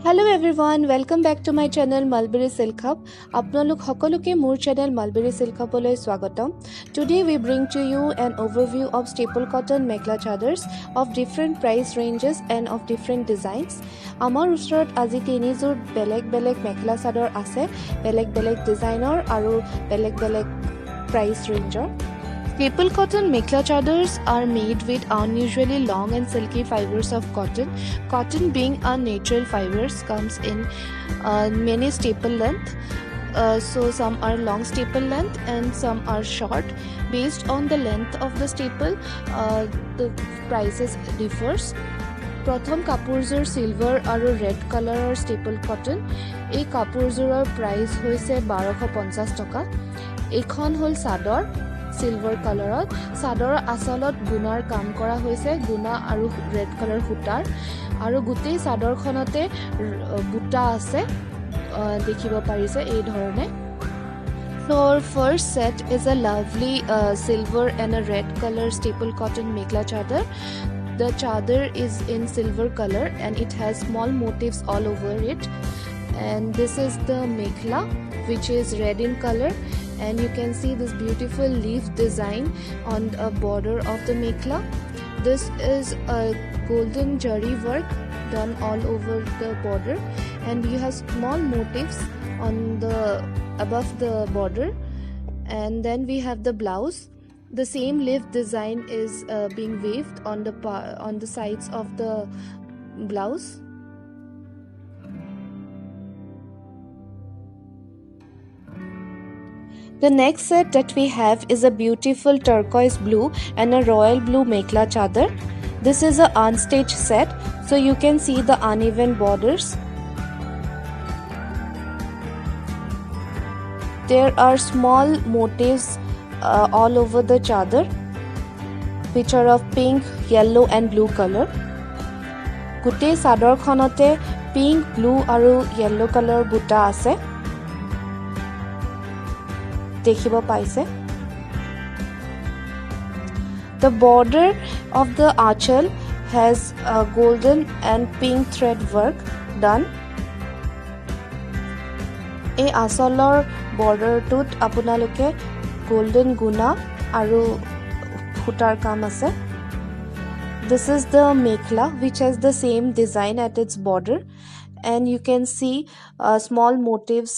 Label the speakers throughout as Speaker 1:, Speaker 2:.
Speaker 1: Hello everyone, welcome back to my channel Mulberry Silk Hub. আপোনালোক সকলোকে মোৰ channel Mulberry Silk Hub লৈ স্বাগতম. Today we bring to you an overview of staple cotton mekhla chadors of different price ranges and of different designs. আমাৰ ওচৰত আজি তিনিযোৰ বেলেগ মেখেলা চাদৰ আছে, বেলেগ ডিজাইনৰ আৰু বেলেগ price rangeৰ. Staple cotton mekhla chadors are made with unusually long and silky fibers of cotton. Cotton, being a natural fibers, comes in many staple length. So some are long staple length and some are short. Based on the length of the staple, the prices differs. প্ৰথম কাপোৰযোৰ silver আৰু red কালাৰৰ staple cotton. এই কাপোৰযোৰৰ price হৈছে 1250 টকা. এইখন হল চাদৰ সিলভার কালারত সাদৰ আসলত গুনাৰ কাম কৰা হৈছে গুনা আৰু ৰেড কালাৰ সূতাৰ আৰু গোটেই সাদৰখনতে বুটা আছে দেখিব পাৰিছে এই ধৰণে So our first set is a lovely silver and a red color staple cotton mekhla chador. The chador is in silver color and it has small motifs all over it, and this is the mekhla which is red in color, and you can see this beautiful leaf design on a border of the mekhla. This is a golden jari work done all over the border, and you have small motifs on the above the border. And then we have the blouse. The same leaf design is being weaved on the sides of the blouse. The next set that we have is a beautiful turquoise blue and a royal blue mekhla chador. This is a unstitched set, so you can see the uneven borders. There are small motifs all over the chador, which are of pink, yellow and blue color. Gutei sador khonote pink, blue aru yellow color buta ase. দেখিব পাইছে The border of the achal has a golden and pink thread work done. এই আচলৰ বৰ্ডাৰটোত আপোনালোকে golden guna আৰু ফুটাৰ কাম আছে. This is the mekhla which has the same design at its border, and you can see small motifs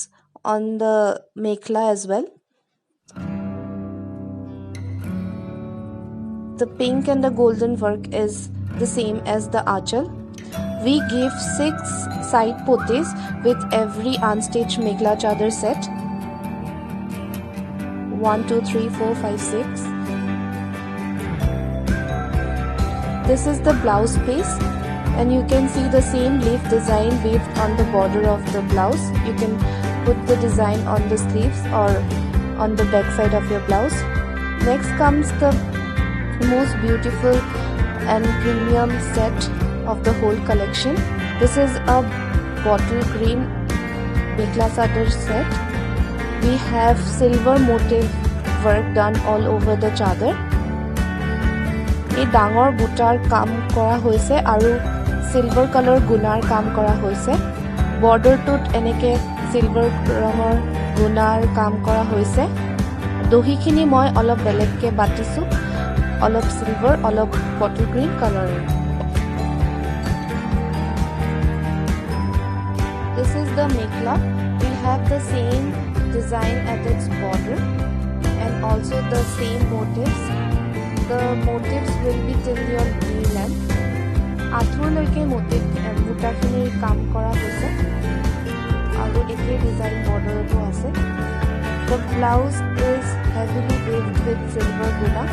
Speaker 1: on the mekhla as well. The pink and the golden work is the same as the achal. We give 6 side potes with every unstitched mekhla chador set. 1, 2, 3, 4, 5, 6. This is the blouse piece, and you can see the same leaf design weaved on the border of the blouse. You can put the design on the sleeves or on the back side of your blouse. Next comes the most beautiful and premium set of the whole collection. This is a bottle green mekhla chador set. We have silver motif work done all over the chador. এই ডাঙৰ butter কাম কৰা হৈছে আৰু silver color গুনাৰ কাম কৰা হৈছে. বৰ্ডাৰটোত এনেকে silver ৰঙৰ গুনাৰ কাম কৰা হৈছে. দহিখিনি মই অলপ বেলেগকে বাটিছো, অলপ silver, অলপ bottle green color. This is the mekhla. We have the same design at its border and also the same motifs. The motifs will be till your knee length. আঁঠুলৈকে motif বুটাখিনি কাম কৰা হৈছে আৰু একে ডিজাইন বৰ্ডাৰটো আছে. The blouse is heavily weaved with silver guna.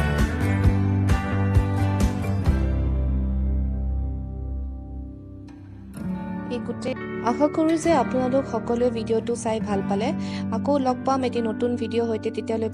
Speaker 1: আশা কৰোঁ যে আপোনালোক সকলোৱে ভিডিঅ'টো চাই ভাল পালে. আকৌ লগ পাম এটি নতুন ভিডিঅ' হৈতে, তেতিয়ালৈ